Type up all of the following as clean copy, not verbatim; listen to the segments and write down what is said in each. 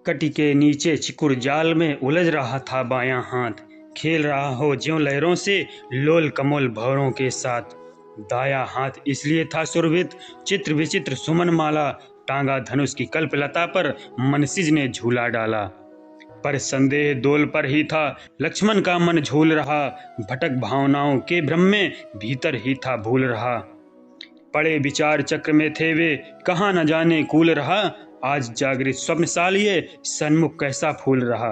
कटी के नीचे चिकुर जाल में उलझ रहा था बायां हाथ, खेल रहा हो ज्यों लहरों से लोल कमोल भंवरों के साथ। दाया हाथ इसलिए था सुरभित चित्र विचित्र सुमन माला, टांगा धनुष की कल्पलता पर मनसिज ने झूला डाला। पर संदेह दोल पर ही था, लक्ष्मण का मन झूल रहा, भटक भावनाओं के भ्रम में भीतर ही था भूल रहा। पड़े विचार चक्र में थे वे, कहाँ न जाने कूल रहा, आज जागृत स्वप्नसाल ये सन्मुख कैसा फूल रहा।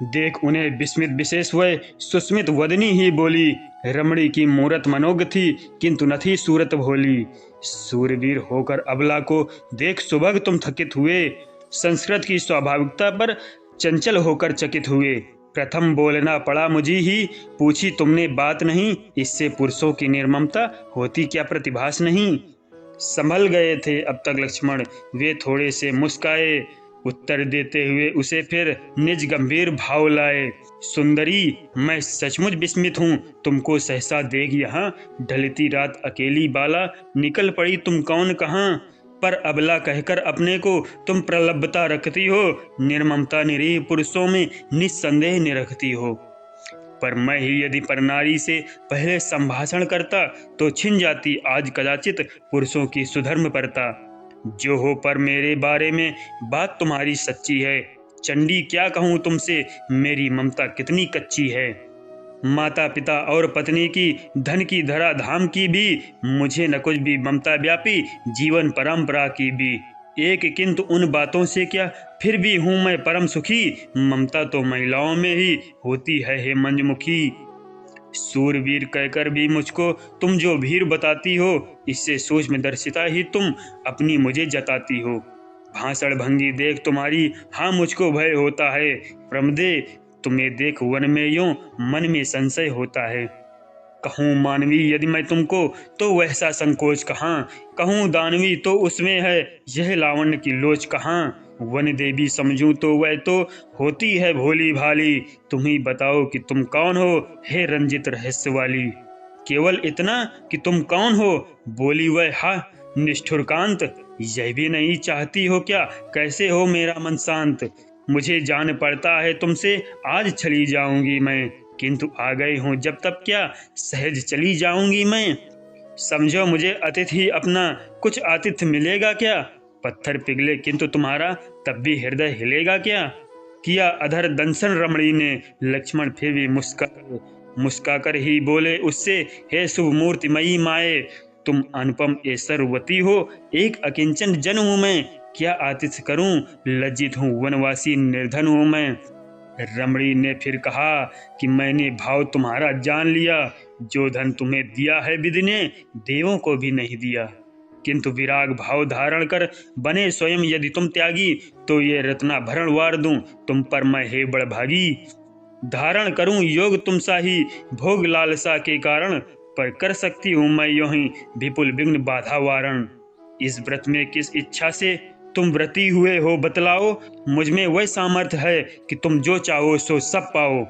देख उन्हें विस्मित विशेष हुए, सुस्मित वदनी ही बोली, रमणी की मूरत मनोज्ञ थी किंतु न थी सूरत भोली। सूरवीर होकर अबला को देख सुभग तुम थकित हुए, संस्कृत की स्वाभाविकता पर चंचल होकर चकित हुए। प्रथम बोलना पड़ा मुझे ही, पूछी तुमने बात नहीं, इससे पुरुषों की निर्ममता होती क्या प्रतिभास नहीं। संभल गए थे अब तक लक्ष्मण, वे थोड़े से मुस्काए, उत्तर देते हुए उसे फिर निज गंभीर भाव लाए। सुंदरी मैं सचमुच विस्मित हूँ, तुमको सहसा देख यहाँ ढलती रात अकेली बाला, निकल पड़ी तुम कौन कहाँ। पर अबला कहकर अपने को तुम प्रलब्धता रखती हो, निर्ममता निरीह पुरुषों में निस्संदेह निरखती हो। पर मैं ही यदि परनारी से पहले संभाषण करता, तो छिन जाती आज कदाचित पुरुषों की सुधर्म परता। जो हो पर मेरे बारे में बात तुम्हारी सच्ची है, चंडी क्या कहूँ तुमसे, मेरी ममता कितनी कच्ची है। माता पिता और पत्नी की, धन की धरा धाम की भी, मुझे न कुछ भी ममता व्यापी जीवन परंपरा की भी। एक किंतु उन बातों से क्या, फिर भी हूँ मैं परम सुखी, ममता तो महिलाओं में ही होती है हे मंजमुखी। सूरवीर कहकर भी मुझको तुम जो भीर बताती हो, इससे सूक्ष्म दर्शिता ही तुम अपनी मुझे जताती हो। भाषण भंगी देख तुम्हारी हाँ मुझको भय होता है, प्रमदे तुम्हें देख वन में यूं मन में संशय होता है। कहूँ मानवी यदि मैं तुमको, तो वैसा संकोच कहाँ, कहूँ दानवी तो उसमें है यह लावण्य की लोच कहाँ। वन देवी समझूं तो वह तो होती है भोली भाली, तुम ही बताओ कि तुम कौन हो हे रंजित रहस्य वाली। केवल इतना कि तुम कौन हो, बोली वह हा निष्ठुरकांत, यह भी नहीं चाहती हो क्या, कैसे हो मेरा मन शांत। मुझे जान पड़ता है तुमसे आज चली जाऊंगी मैं, किंतु आ गई हूँ जब तब क्या सहज चली जाऊंगी मैं। समझो मुझे अतिथि अपना, कुछ आतिथ्य मिलेगा क्या, पत्थर पिघले किंतु तुम्हारा तब भी हृदय हिलेगा क्या। किया अधर दंसन रमणी ने, लक्ष्मण फिर भी मुस्काकर ही बोले उससे, हे शुभ मूर्तिमयी माए, तुम अनुपम ऐश्वर्यवती हो, एक अकिंचन जन हूँ मैं, क्या आतिथ्य करूं, लज्जित हूँ वनवासी निर्धन हूँ मैं। रमणी ने फिर कहा कि मैंने भाव तुम्हारा जान लिया, जो धन तुम्हें दिया है विधि ने देवों को भी नहीं दिया, किंतु विराग भाव धारण कर बने स्वयं यदि तुम त्यागी, तो ये रत्नाभरण वार दूं तुम पर मैं हे बड़भागी। धारण करूं योग तुम सा ही भोग लालसा के कारण, पर कर सकती हूं मैं यूं ही विपुल विघ्न बाधा वारण। इस व्रत में किस इच्छा से तुम व्रती हुए हो बतलाओ, मुझ में वह सामर्थ्य है कि तुम जो चाहो सो सब पाओ।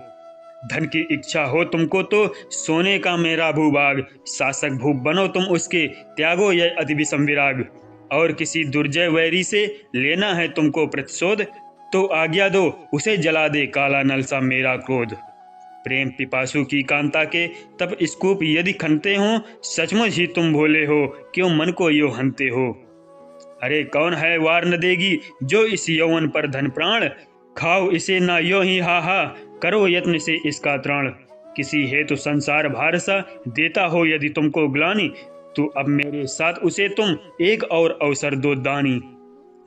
धन की इच्छा हो तुमको तो सोने का मेरा भूभाग, शासक भूप बनो तुम उसके, त्यागो यह अति विषम विराग। और किसी दुर्जय वैरी से लेना है तुमको प्रतिशोध, तो आज्ञा दो उसे जला दे काला नल सा मेरा क्रोध। प्रेम पिपासु की कांता के तब स्कूप यदि खनते हो, सचमुच ही तुम भोले हो, क्यों मन को यो हनते हो। अरे कौन है वार न देगी जो इस यौवन पर धन प्राण, खाओ इसे ना यो ही हा हा, करो यत्न से इसका त्राण। किसी हेतु संसार भार सा देता हो यदि तुमको ग्लानि, तो अब मेरे साथ उसे तुम एक और अवसर दो दानी।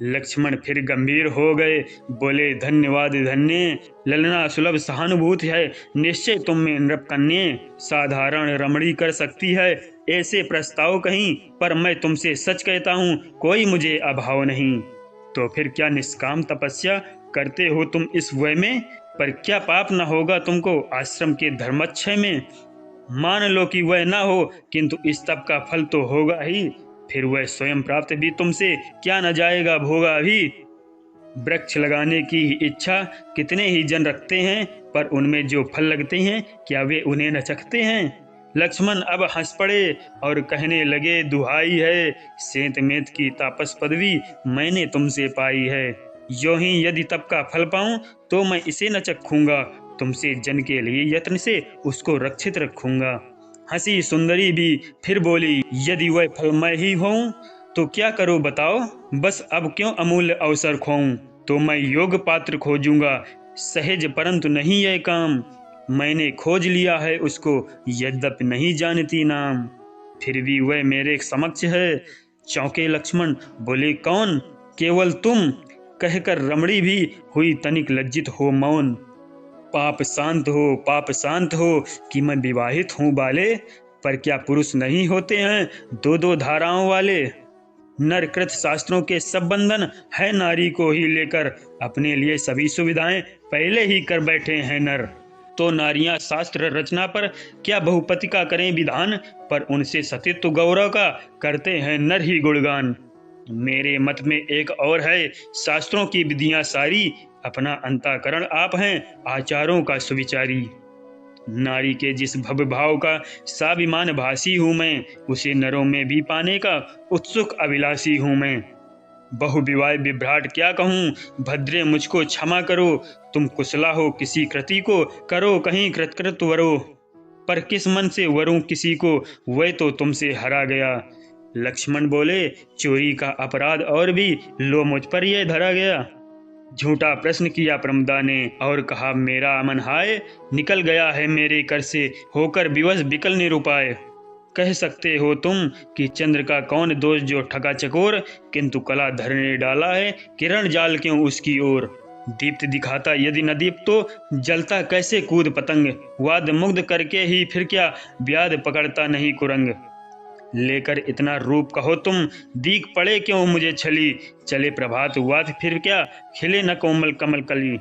लक्ष्मण फिर गंभीर हो गए, बोले धन्यवाद धन्य, ललना सुलभ सहानुभूति है निश्चय तुम में नृप कन्ये, साधारण रमणी कर सकती है ऐसे प्रस्ताव कहीं, पर मैं तुमसे सच कहता हूँ कोई मुझे अभाव नहीं। तो फिर क्या निष्काम तपस्या करते हो तुम इस वय में, पर क्या पाप न होगा तुमको आश्रम के धर्मक्षय में। मान लो कि वह ना हो, किंतु इस तप का फल तो होगा ही, फिर वह स्वयं प्राप्त भी तुमसे क्या न जाएगा भोगा भी। वृक्ष लगाने की इच्छा कितने ही जन रखते हैं, पर उनमें जो फल लगते हैं क्या वे उन्हें न चखते हैं। लक्ष्मण अब हंस पड़े और कहने लगे दुहाई है, सेंत मेत की तापस पदवी मैंने तुमसे पाई है। यों ही यदि तप का फल पाऊं तो मैं इसे न चखूंगा, तुमसे जन के लिए यत्न से उसको रक्षित रखूंगा। हंसी सुंदरी भी फिर बोली, यदि वह फल मैं ही हूं तो क्या करो बताओ, बस अब क्यों अमूल्य अवसर खोऊं। तो मैं योग पात्र खोजूंगा, सहज परंतु नहीं यह काम, मैंने खोज लिया है उसको, यद्यपि नहीं जानती नाम। फिर भी वह मेरे समक्ष है। चौंके लक्ष्मण, बोले कौन? केवल तुम, कहकर रमणी भी हुई तनिक लज्जित हो मौन। पाप शांत हो, पाप शांत हो, कि मैं विवाहित हूँ बाले, पर क्या पुरुष नहीं होते हैं दो दो धाराओं वाले। नर कृत शास्त्रों के सब बंधन है नारी को ही लेकर, अपने लिए सभी सुविधाएं पहले ही कर बैठे हैं नर। तो नारियां शास्त्र रचना पर क्या बहुपति का करें विधान, पर उनसे सतीत्व गौरव का करते हैं नर ही गुणगान। मेरे मत में एक और है, शास्त्रों की विधियां सारी, अपना अंतःकरण आप हैं आचारों का सुविचारी। नारी के जिस भव भाव का स्वाभिमान भासी हूँ मैं, उसे नरों में भी पाने का उत्सुक अभिलाषी हूँ मैं। बहु विवाह विभ्राट क्या कहूँ, भद्रे मुझको क्षमा करो, तुम कुशला हो किसी कृति को करो कहीं कृतकृत वरो। पर किस मन से वरूं किसी को, वह तो तुमसे हरा गया। लक्ष्मण बोले, चोरी का अपराध और भी लो मुझ पर यह धरा गया। झूठा प्रश्न किया प्रमदा ने और कहा, मेरा अमन हाय, निकल गया है मेरे कर से होकर विवश विकल निरुपाय। कह सकते हो तुम कि चंद्र का कौन दोष जो ठगा चकोर, किंतु कलाधर ने डाला है किरण जाल क्यों उसकी ओर। दीप्त दिखाता यदि न दीप तो जलता कैसे कूद पतंग, वाद मुग्ध करके ही फिर क्या व्याध पकड़ता नहीं कुरंग। लेकर इतना रूप कहो तुम, दीख पड़े क्यों मुझे छली, चले प्रभात वाद फिर क्या खिले न कोमल कमल कली।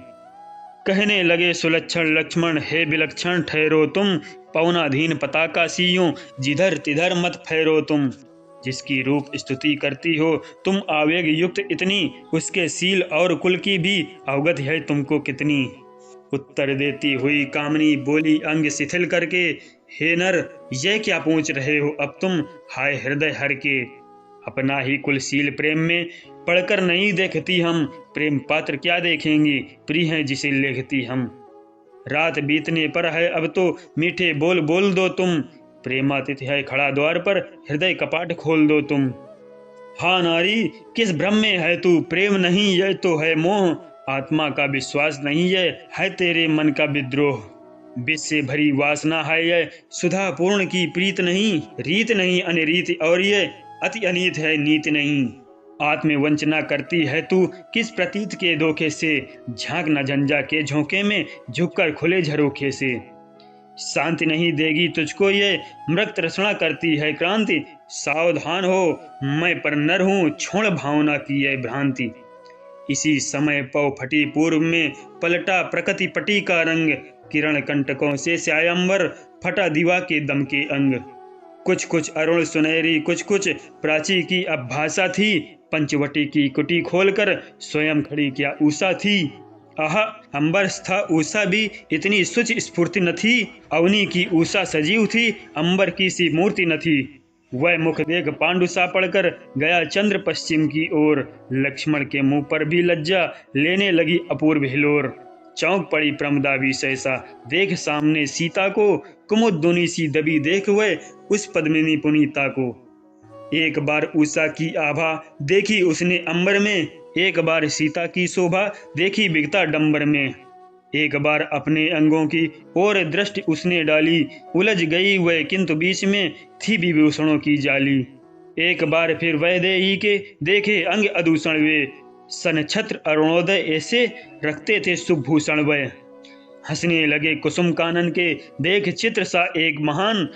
कहने लगे सुलक्षण लक्ष्मण, हे विलक्षण ठहरो तुम, पवनाधीन पताका सियों जिधर तिधर मत फेरो तुम। जिसकी रूप स्तुति करती हो तुम आवेग युक्त इतनी, उसके सील और कुल की भी अवगत है तुमको कितनी। उत्तर देती हुई कामनी बोली अंग शिथिल करके, हे नर ये क्या पूछ रहे हो अब तुम, हाय हृदय हर के। अपना ही कुलशील प्रेम में पढ़कर नहीं देखती हम, प्रेम पात्र क्या देखेंगी प्रिय है जिसे लेखती हम। रात बीतने पर है अब तो मीठे बोल बोल दो तुम, प्रेमातिथि है खड़ा द्वार पर हृदय कपाट खोल दो तुम। हाँ नारी किस भ्रम में है तू, प्रेम नहीं यह तो है मोह, आत्मा का विश्वास नहीं है तेरे मन का विद्रोह। विष से भरी वासना है यह, सुधा पूर्ण की प्रीत नहीं, रीत नहीं अनिरीत और ये अति अनीत है नीत नहीं। आत्मवंचना करती है तू किस प्रतीत के धोखे से, झांक न झंझा के झोंके में झुककर खुले झरोखे से। शांति नहीं देगी तुझको ये मृग तृष्णा करती है क्रांति, सावधान हो मैं पर नर हूँ छोड़ भावना की यह भ्रांति। इसी समय पौ फटी पूर्व में पलटा प्रकृति पटी का रंग, किरण कंटकों से स्यायंबर फटा दिवा के दम के अंग। कुछ कुछ अरुण सुनहरी कुछ कुछ प्राची की अब भाषा थी, पंचवटी की कुटी खोलकर स्वयं खड़ी क्या उषा थी। आह अंबर था उषा भी इतनी सुच स्फूर्ति न थी, अवनी की उषा सजीव थी अंबर की सी मूर्ति न थी। वह मुख देख पांडु सा पड़कर गया चंद्र पश्चिम की ओर, लक्ष्मण के मुंह पर भी लज्जा लेने लगी अपूर्व हिलोर। चौंक पड़ी प्रमदा भी सहसा देख सामने सीता को, कुमुदुनी सी दबी देख वह उस पद्मिनी पुनीता को। एक बार उषा की आभा देखी उसने अंबर में, एक बार सीता की शोभा देखी बिगता डंबर में। एक बार अपने अंगों की ओर दृष्टि उसने डाली, उलझ गई वह किंतु बीच में थी विभूषणों की जाली। एक बार फिर वैदेही के देखे अंग अदूषण वे, सनछत्र अरुणोदय ऐसे रखते थे सुभूषण वह। हंसने लगे कुसुम कानन के देख चित्र सा एक महान,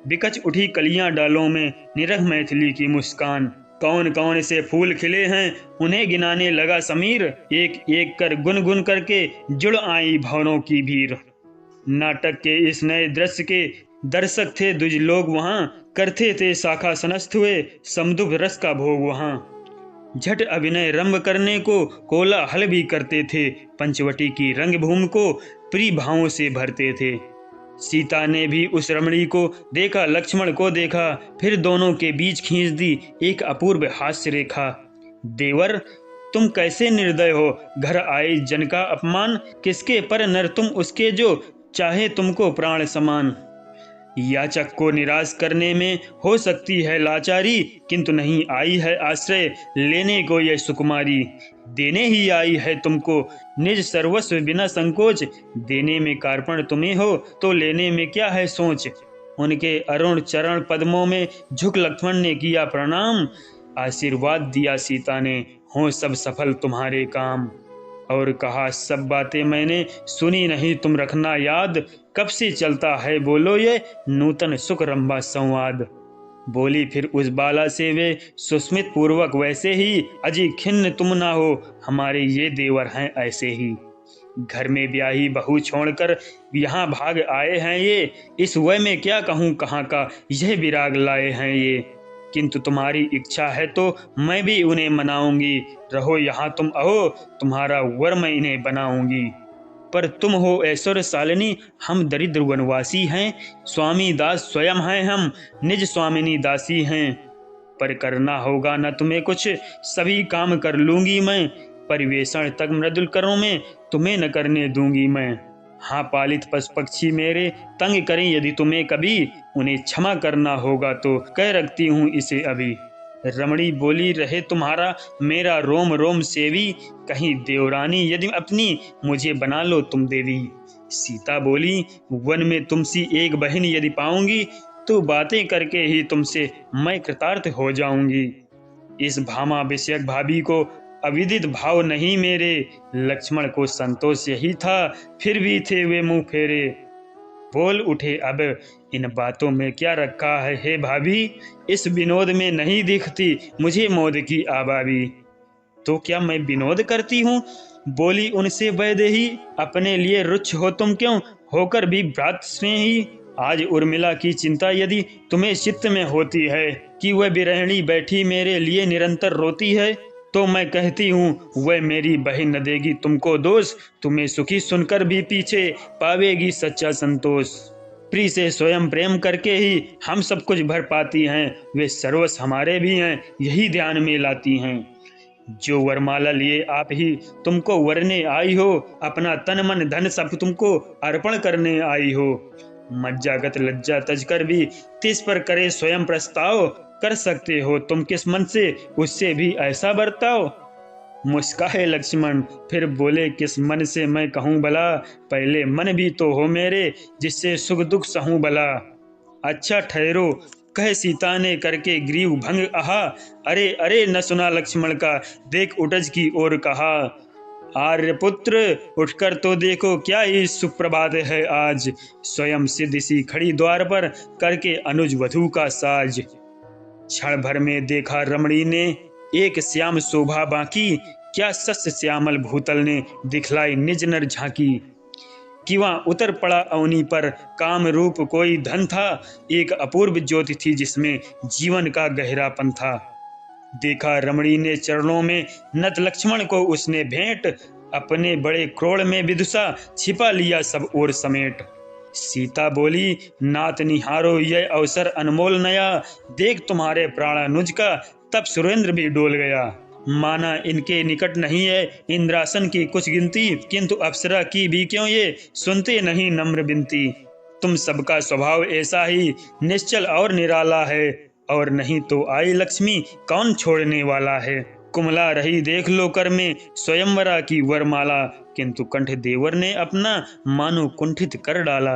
बिकच उठी कलियां डालों में निरख मैथिली की मुस्कान। कौन कौन से फूल खिले हैं उन्हें गिनाने लगा समीर, एक एक कर गुन गुन करके जुड़ आई भवनों की भीड़। नाटक के इस नए दृश्य के दर्शक थे दुज लोग वहां, करते थे शाखा सनस्त हुए समदुभ रस का भोग वहां। झट अभिनय रंभ करने को कोलाहल भी करते थे, पंचवटी की रंगभूमि को प्रिय भावों से भरते थे। सीता ने भी उस रमणी को देखा, लक्ष्मण को देखा, फिर दोनों के बीच खींच दी एक अपूर्व हास्य रेखा। देवर तुम कैसे निर्दय हो, घर आए जन का अपमान, किसके पर नर तुम उसके जो चाहे तुमको प्राण समान। याचक को निराश करने में हो सकती है लाचारी, किंतु नहीं आई है आश्रय लेने को यह सुकुमारी। देने ही आई है तुमको निज सर्वस्व बिना संकोच, देने में कार्पण तुम्हें हो तो लेने में क्या है सोच। उनके अरुण चरण पद्मों में झुक लक्ष्मण ने किया प्रणाम, आशीर्वाद दिया सीता ने हो सब सफल तुम्हारे काम। और कहा सब बातें मैंने सुनी नहीं तुम रखना याद, कब से चलता है बोलो ये नूतन सुख रंभा संवाद। बोली फिर उस बाला से वे सुस्मित पूर्वक वैसे ही, अजी खिन्न तुम ना हो हमारे ये देवर हैं ऐसे ही। घर में ब्याही बहू छोड़कर यहाँ भाग आए हैं ये, इस वय में क्या कहूँ कहाँ का यह विराग लाए हैं ये। किंतु तुम्हारी इच्छा है तो मैं भी उन्हें मनाऊंगी, रहो यहाँ तुम अहो तुम्हारा वर मैं इन्हें बनाऊंगी। पर तुम हो ऐश्वर्यशालिनी, हम दरिद्र वनवासी हैं, स्वामी दास स्वयं हैं हम, निज स्वामिनी दासी हैं। पर करना होगा न तुम्हें कुछ, सभी काम कर लूंगी मैं, परिवेशन तक मृदुल करूं मैं, तुम्हें न करने दूंगी मैं। हाँ पालित पशु पक्षी मेरे तंग करें यदि तुम्हें कभी, उन्हें क्षमा करना होगा तो कह रखती हूँ इसे अभी। रमणी बोली रहे तुम्हारा मेरा रोम रोम सेवी, कहीं देवरानी यदि अपनी मुझे बना लो तुम देवी। सीता बोली वन में तुमसी एक बहन यदि पाऊंगी, तो बातें करके ही तुमसे मैं कृतार्थ हो जाऊंगी। इस भामा विषयक भाभी को अविदित भाव नहीं मेरे, लक्ष्मण को संतोष यही था फिर भी थे वे मुंह फेरे। बोल उठे अब इन बातों में क्या रखा है हे भाभी, इस विनोद में नहीं दिखती मुझे मोद की आबावी। तो क्या मैं विनोद करती हूँ, बोली उनसे वैदेही, अपने लिए रुच्छ हो तुम क्यों होकर भी भ्रात स्नेही। आज उर्मिला की चिंता यदि तुम्हें चित्त में होती है, कि वह विरहिणी बैठी मेरे लिए निरंतर रोती है, तो मैं कहती हूँ वह मेरी बहन न देगी तुमको दोष, तुम्हें सुखी सुनकर भी पीछे पावेगी सच्चा संतोष। प्रिय से स्वयं प्रेम करके ही हम सब कुछ भर पाती हैं, वे सर्वस्व हमारे भी हैं यही ध्यान में लाती हैं। जो वरमाला लिए आप ही तुमको वरने आई हो, अपना तन मन धन सब तुमको अर्पण करने आई हो। मज्जागत लज्जा तजकर भी तिस पर करे स्वयं प्रस्ताव, कर सकते हो तुम किस मन से उससे भी ऐसा बर्ताव। मुस्काए लक्ष्मण फिर बोले किस मन से मैं कहूँ भला, पहले मन भी तो हो मेरे जिससे सुख दुख सहूँ भला। अच्छा ठहरो कह सीता ने करके ग्रीव भंग आहा, अरे अरे न सुना लक्ष्मण का देख उठज की ओर कहा। आर्यपुत्र उठकर तो देखो क्या ही सुप्रभात है आज, स्वयं सिद्ध सी खड़ी द्वार पर करके अनुज वधू का साज। क्षण भर में देखा रमणी ने एक श्याम शोभा बाकी, क्या सस श्यामल भूतल ने दिखलाई निज नर झांकी। किवा उतर पड़ा अवनी पर काम रूप कोई धन था, एक अपूर्व ज्योति थी जिसमें जीवन का गहरापन था। देखा रमणी ने चरणों में नत लक्ष्मण को उसने भेंट, अपने बड़े क्रोड़ में विदुषा छिपा लिया सब ओर समेट। सीता बोली नाथ निहारो यह अवसर अनमोल नया, देख तुम्हारे प्राणानुज का तब सुरेंद्र भी डोल गया। माना इनके निकट नहीं है इंद्रासन की कुछ गिनती, किंतु अप्सरा की भी क्यों ये सुनते नहीं नम्र बिनती। तुम सबका स्वभाव ऐसा ही निश्चल और निराला है, और नहीं तो आई लक्ष्मी कौन छोड़ने वाला है। कुमला रही देख लो कर में स्वयंवरा की वरमाला, किंतु कंठ देवर ने अपना मानो कुंठित कर डाला।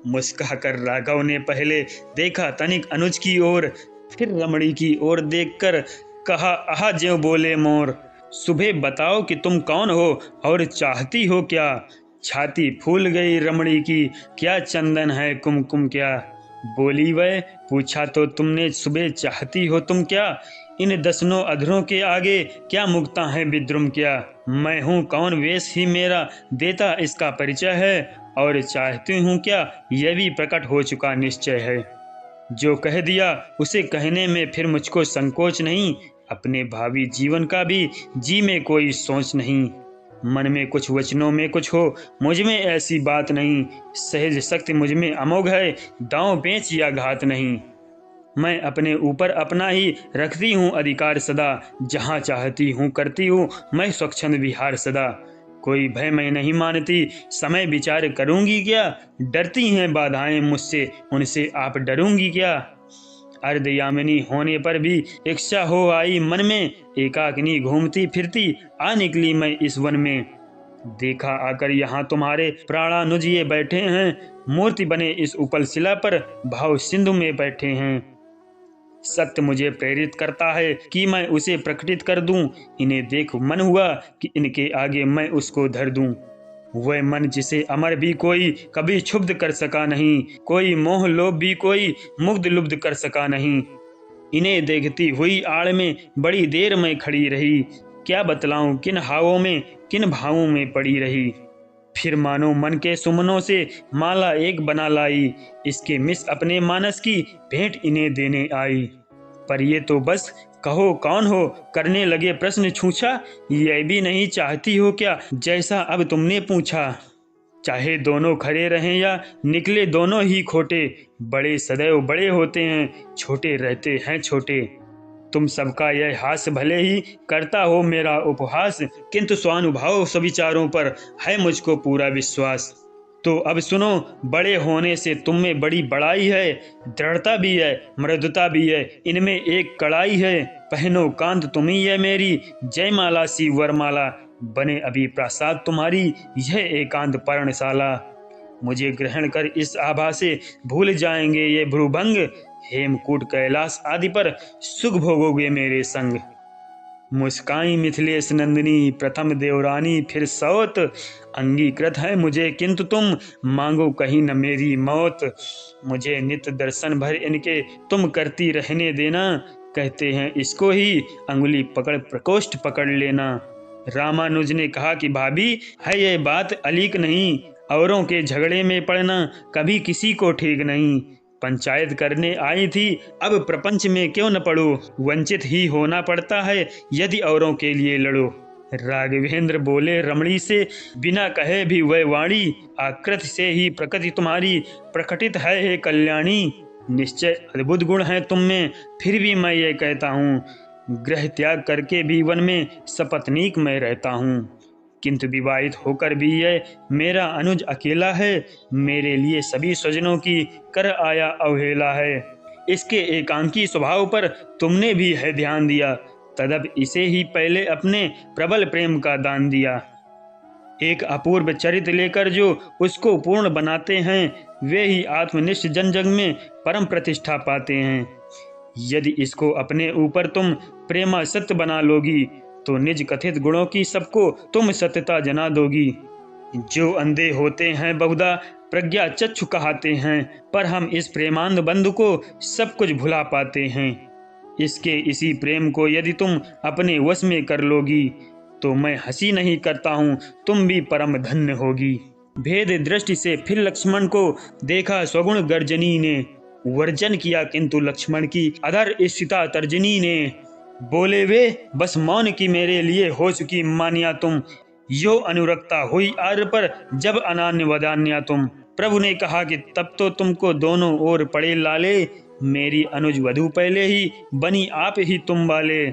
मुस्का कर राघव ने पहले देखा तनिक अनुज की ओर, फिर रमणी की ओर देखकर कहा आहा ज्यों बोले मोर। सुबह बताओ कि तुम कौन हो और चाहती हो क्या। छाती फूल गई रमणी की क्या चंदन है कुमकुम क्या। बोली वह पूछा तो तुमने सुबह चाहती हो तुम क्या, इन दसनों अधरों के आगे क्या मुक्ता है विद्रुम क्या। मैं हूँ कौन वेश ही मेरा देता इसका परिचय है, और चाहती हूँ क्या यह भी प्रकट हो चुका निश्चय है। जो कह दिया उसे कहने में फिर मुझको संकोच नहीं, अपने भावी जीवन का भी जी में कोई सोच नहीं। मन में कुछ वचनों में कुछ हो मुझ में ऐसी बात नहीं, सहज शक्ति मुझ में अमोघ है दांव पेंच या घात नहीं। मैं अपने ऊपर अपना ही रखती हूँ अधिकार सदा, जहाँ चाहती हूँ करती हूँ मैं स्वच्छंद विहार सदा। कोई भय मैं नहीं मानती, समय विचार करूंगी क्या, डरती हैं बाधाएं मुझसे, उनसे आप डरूंगी क्या। अर्धयामिनी होने पर भी इच्छा हो आई मन में, एकाकिनी घूमती फिरती आ निकली मैं इस वन में। देखा आकर यहाँ तुम्हारे प्राणानुज ये बैठे हैं, मूर्ति बने इस उपल शिला पर भाव सिंधु में बैठे हैं। सत्य मुझे प्रेरित करता है कि मैं उसे प्रकटित कर दूं, इन्हें देख मन हुआ कि इनके आगे मैं उसको धर दूं। वह मन जिसे अमर भी कोई कभी क्षुब्ध कर सका नहीं, कोई मोह लोभ भी कोई मुग्ध लुब्ध कर सका नहीं। इन्हें देखती हुई आड़ में बड़ी देर में खड़ी रही, क्या बतलाऊं किन हावों में किन भावों में पड़ी रही। फिर मानो मन के सुमनों से माला एक बना लाई, इसके मिस अपने मानस की भेंट इन्हें देने आई। पर ये तो बस कहो कौन हो, करने लगे प्रश्न छूछा, यह भी नहीं चाहती हो क्या जैसा अब तुमने पूछा। चाहे दोनों खरे रहें या निकले दोनों ही खोटे, बड़े सदैव बड़े होते हैं, छोटे रहते हैं छोटे। तुम सबका यह हास भले ही करता हो मेरा उपहास, किंतु स्वानुभाव सविचारों पर है मुझको पूरा विश्वास। तो अब सुनो, बड़े होने से तुम में बड़ी बड़ाई है, दृढ़ता भी है मृदुता भी है, इनमें एक कड़ाई है। पहनो कांत तुम्ही है मेरी, जयमाला सी वरमाला, बने अभी प्रासाद तुम्हारी यह एकांत पर्णशाला। मुझे ग्रहण कर इस आभा से भूल जाएंगे ये भ्रूभंग, हेमकूट कैलाश आदि पर सुख भोगोगे मेरे संग। मुस्काई मिथिलेश नंदिनी प्रथम देवरानी फिर सौत, अंगीकृत है मुझे किंतु तुम मांगो कहीं न मेरी मौत। मुझे नित्य दर्शन भर इनके तुम करती रहने देना, कहते हैं इसको ही अंगुली पकड़ प्रकोष्ठ पकड़ लेना। रामानुज ने कहा कि भाभी है ये बात अलीक नहीं, औरों के झगड़े में पड़ना कभी किसी को ठीक नहीं। पंचायत करने आई थी, अब प्रपंच में क्यों न पड़ो, वंचित ही होना पड़ता है यदि औरों के लिए लड़ो। राघवेंद्र बोले रमणी से, बिना कहे भी वह वाणी, आकृति से ही प्रकृति तुम्हारी प्रकटित है हे कल्याणी। निश्चय अद्भुत गुण है तुम में, फिर भी मैं ये कहता हूँ, गृह त्याग करके भी वन में सपत्नीक मैं रहता हूँ। किंतु विवाहित होकर भी यह मेरा अनुज अकेला है, मेरे लिए सभी स्वजनों की कर आया अवहेला है। इसके एकांकी स्वभाव पर तुमने भी है ध्यान दिया, तदब इसे ही पहले अपने प्रबल प्रेम का दान दिया। एक अपूर्व चरित्र लेकर जो उसको पूर्ण बनाते हैं, वे ही आत्मनिष्ठ जन जग में परम प्रतिष्ठा पाते हैं। यदि इसको अपने ऊपर तुम प्रेमा सत्य बना लोगी, तो निज कथित गुणों की सबको तुम सत्यता जना दोगी। जो अंधे होते हैं बहुधा प्रज्ञा चक्षु कहाते हैं, पर हम इस प्रेमांध बंधु को सब कुछ भुला पाते हैं। इसके इसी प्रेम को यदि तुम अपने वश में कर लोगी, तो मैं हंसी नहीं करता हूँ, तुम भी परम धन्य होगी। भेद दृष्टि से फिर लक्ष्मण को देखा स्वगुण गर्जनी ने, वर्जन किया किंतु लक्ष्मण की अधर स्थिता तर्जनी ने। बोले वे बस मौन की मेरे लिए हो चुकी मानिया तुम, यो अनुरक्ता हुई आर्य पर जब अनान्य वदान्या तुम। प्रभु ने कहा कि तब तो तुमको दोनों ओर पड़े लाले, मेरी अनुज वधू पहले ही बनी आप ही तुम वाले।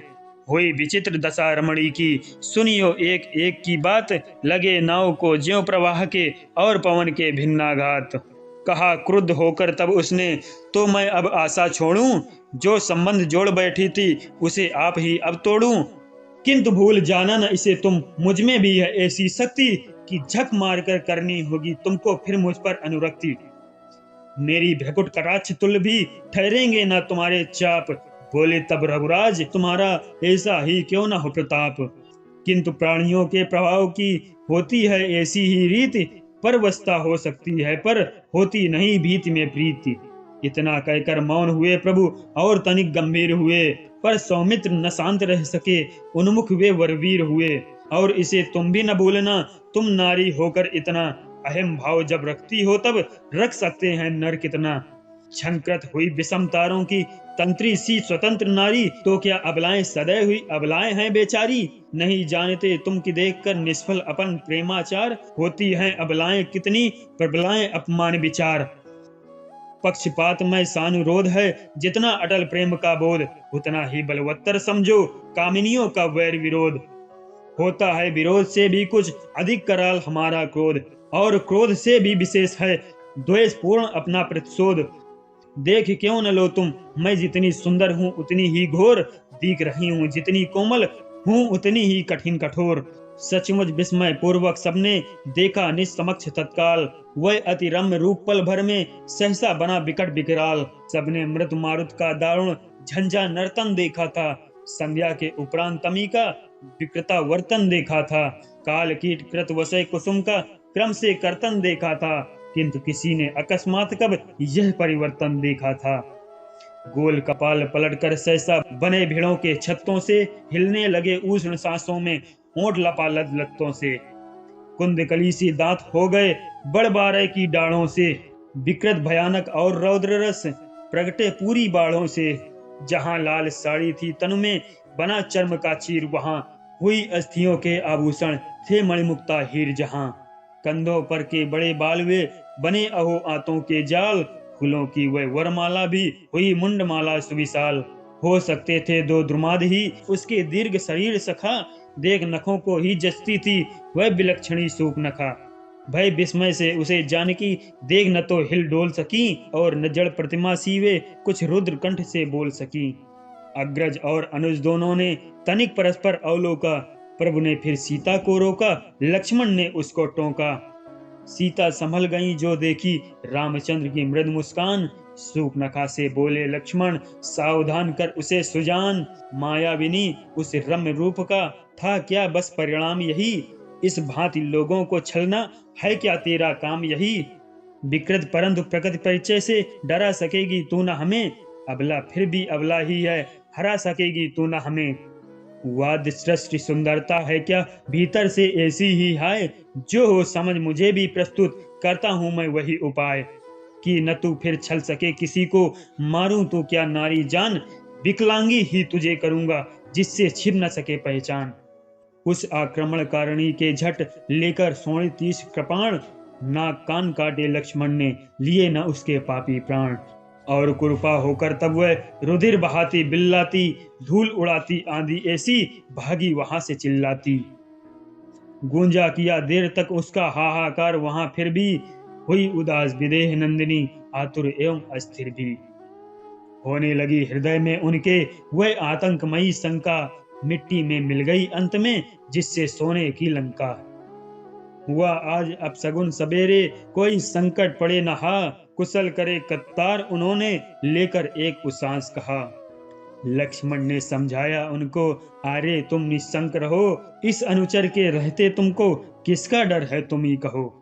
हुई विचित्र दशा रमणी की, सुनियो एक एक की बात, लगे नाव को ज्यों प्रवाह के और पवन के भिन्नाघात। कहा क्रुद्ध होकर तब उसने, तो मैं अब आशा छोड़ूं, जो संबंध जोड़ बैठी थी उसे आप ही अब तोड़ूं। किंतु भूल जाना न इसे तुम, मुझ में भी है ऐसी शक्ति कि झक मारकर करनी होगी तुमको फिर मुझ पर अनुरक्ति। मेरी भ्रकुट कटाक्ष तुल्य भी ठहरेंगे न तुम्हारे चाप। बोले तब रघुराज तुम्हारा ऐसा ही क्यों न हो प्रताप। किंतु प्राणियों के प्रभाव की होती है ऐसी ही रीति, परवशता हो सकती है पर होती नहीं भीति में प्रीति। इतना कहकर मौन हुए प्रभु और तनिक गंभीर हुए, पर सौमित्र न शांत रह सके, उन्मुख वे वरवीर हुए। और इसे तुम भी न भूलना, तुम नारी होकर इतना अहम भाव जब रखती हो तब रख सकते हैं नर कितना। छनकृत हुई विषम तारों की तंत्री सी स्वतंत्र नारी, तो क्या अबलाएं सदैव हुई अबलाएं हैं बेचारी। नहीं जानते तुम कि देखकर निष्फल अपन प्रेमाचार, होती हैं अबलाएं कितनी प्रबलाएं अपमान विचार। पक्षपात में सानुरोध है, जितना अटल प्रेम का बोध, उतना ही बलवत्तर समझो कामिनियों का वैर विरोध। होता है विरोध से भी कुछ अधिक कराल हमारा क्रोध, और क्रोध से भी विशेष है द्वेष पूर्ण अपना प्रतिशोध। देख क्यों न लो तुम, मैं जितनी सुंदर हूँ उतनी ही घोर, दिख रही हूँ जितनी कोमल हूँ उतनी ही कठिन कठोर। सचमुच विस्मय पूर्वक सबने देखा निस्समक्ष तत्काल, वह अति रम्य रूप पल भर में सहसा बना विकट विकराल। सबने मृत मारुत का दारुण झंझा नर्तन देखा था, संध्या के उपरांत तमी का विकृता वर्तन देखा था, काल कीट कृत वसय कुसुम का क्रम से कर्तन देखा था, किंतु किसी ने अकस्मात कब यह परिवर्तन देखा था। गोल कपाल पलटकर सहसा बने भेड़ों के छत्तों से, हिलने लगे उष्ण सांसों में होंठ लपालद लत्तों से, कुंदकली सी दांत हो गए बड़बारे की डाढ़ों से, विकृत भयानक और रौद्र रस प्रगटे पूरी बाढ़ों से। जहां लाल साड़ी थी तनु में बना चर्म का चीर, वहां हुई अस्थियों के आभूषण थे मणिमुक्ता हीर। जहां कंधों पर के बड़े बाल वे बने अहो आंतों के जाल, फूलों की वह वरमाला भी हुई मुंडमाला सुविशाल। हो सकते थे दो द्रुमाद ही उसके दीर्घ शरीर सखा, देख नखों को ही जचती थी वह विलक्षणी सूप नखा। भय विस्मय से उसे जानकी देख न तो हिल डोल सकी, और न जड़ प्रतिमा सी वे कुछ रुद्र कंठ से बोल सकी। अग्रज और अनुज दोनों ने तनिक परस्पर अवलोका, प्रभु ने फिर सीता को रोका, लक्ष्मण ने उसको टोका। सीता संभल गई जो देखी रामचंद्र की मृद मुस्कान, सूर्पनखा से बोले लक्ष्मण सावधान कर उसे सुजान। मायाविनी उस रम्य रूप का था क्या बस परिणाम यही, इस भांति लोगों को छलना है क्या तेरा काम यही। विकृत परंतु प्रकृति परिचय से डरा सकेगी तू न हमें, अबला फिर भी अबला ही है हरा सकेगी तू न हमें। वाद्य सृष्टि सुंदरता है क्या भीतर से ऐसी ही है, जो हो समझ मुझे भी प्रस्तुत करता हूँ मैं वही उपाय। कि न तू फिर छल सके किसी को मारूं तो क्या नारी जान, विकलांगी ही तुझे करूंगा जिससे छिप न सके पहचान। उस आक्रमण कारिणी के झट लेकर सोने 30 कृपाण, नाक कान काटे लक्ष्मण ने लिए न उसके पापी प्राण। और कृपा होकर तब वह रुधिर बहाती बिल्लाती, धूल उड़ाती आंधी ऐसी भागी वहां से चिल्लाती। गूंजा किया देर तक उसका हाहाकार वहां, फिर भी हुई उदास विदेह नंदिनी आतुर एवं अस्थिर भी। होने लगी हृदय में उनके वह आतंकमयी शंका, मिट्टी में मिल गई अंत में जिससे सोने की लंका। हुआ आज अपशगुन सवेरे कोई संकट पड़े न हा, कुशल करे कत्तार उन्होंने लेकर एक उसांस कहा। लक्ष्मण ने समझाया उनको अरे तुम निशंक रहो, इस अनुचर के रहते तुमको किसका डर है तुम ही कहो।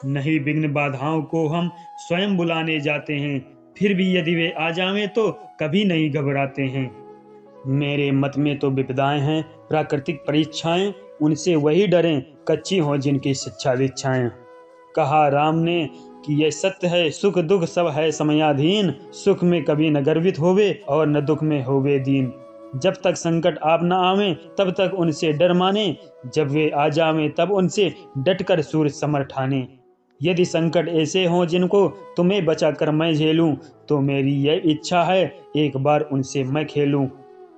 नहीं विघ्न बाधाओं को हम स्वयं बुलाने जाते हैं, फिर भी यदि वे आ जावें तो कभी नहीं घबराते हैं। मेरे मत में तो विपदाएं हैं प्राकृतिक परीक्षाएं, उनसे वही डरें कच्ची हो जिनकी शिक्षा दीक्षाएं। कहा राम ने कि यह सत्य है सुख दुख सब है समयाधीन, सुख में कभी न गर्वित होवे और न दुख में होवे दीन। जब तक संकट आप न आवे तब तक उनसे डर माने, जब वे आ जावें तब उनसे डटकर सूर समर ठाने। यदि संकट ऐसे हों जिनको तुम्हें बचा कर मैं झेलूं, तो मेरी यह इच्छा है एक बार उनसे मैं खेलूं।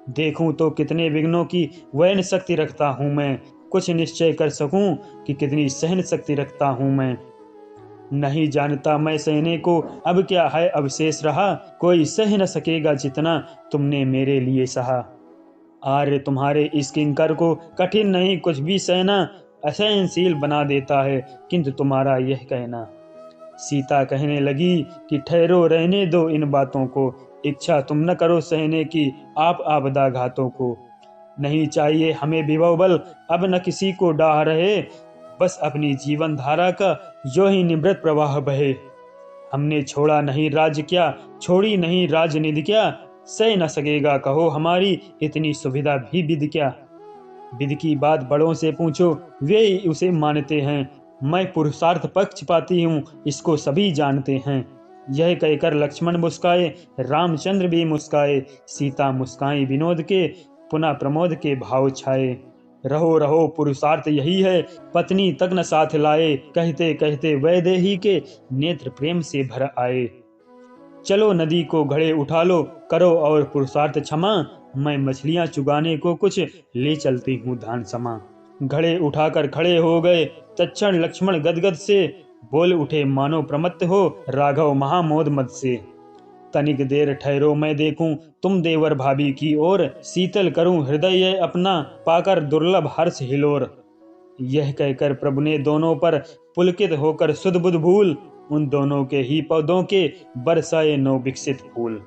देखूं तो कितने विघ्नों की वहन शक्ति रखता हूं मैं, कुछ निश्चय कर सकूं कि कितनी सहन शक्ति रखता हूं मैं। नहीं जानता मैं सहने को अब क्या है अवशेष रहा, कोई सह न सकेगा जितना तुमने मेरे लिए सहा। आर्य तुम्हारे इस किंकर को कठिन नहीं कुछ भी सहना, असहनशील बना देता है किंतु तुम्हारा यह कहना। सीता कहने लगी कि ठहरो रहने दो इन बातों को, इच्छा तुम न करो सहने की आप आपदा घातों को। नहीं चाहिए हमें विभव बल अब न किसी को डाह रहे, बस अपनी जीवन धारा का जो ही निवृत्त प्रवाह बहे। हमने छोड़ा नहीं राज्य क्या, छोड़ी नहीं राजनिधि क्या, सह न सकेगा कहो हमारी इतनी सुविधा भी विधि क्या। विधि की बात बड़ों से पूछो वे ही उसे मानते हैं, मैं पुरुषार्थ पक्षपाती हूँ इसको सभी जानते हैं। यह कहकर लक्ष्मण मुस्काए रामचंद्र भी मुस्काए, सीता मुस्काई विनोद के पुनः प्रमोद के भाव छाए। रहो रहो पुरुषार्थ यही है पत्नी तक न साथ लाए, कहते कहते वैदेही के नेत्र प्रेम से भर आए। चलो नदी को घड़े उठा लो, करो और पुरुषार्थ क्षमा, मैं मछलियां चुगाने को कुछ ले चलती हूँ धान समा। घड़े उठाकर खड़े हो गए तत्क्षण लक्ष्मण गदगद से, बोल उठे मानो प्रमत्त हो राघव महामोद मद से। तनिक देर ठहरो मैं देखूं तुम देवर भाभी की ओर, शीतल करूं हृदय अपना पाकर दुर्लभ हर्ष हिलोर। यह कहकर प्रभु ने दोनों पर पुलकित होकर सुध बुध भूल, उन दोनों के ही पौधों के बरसाए नौ विकसित फूल।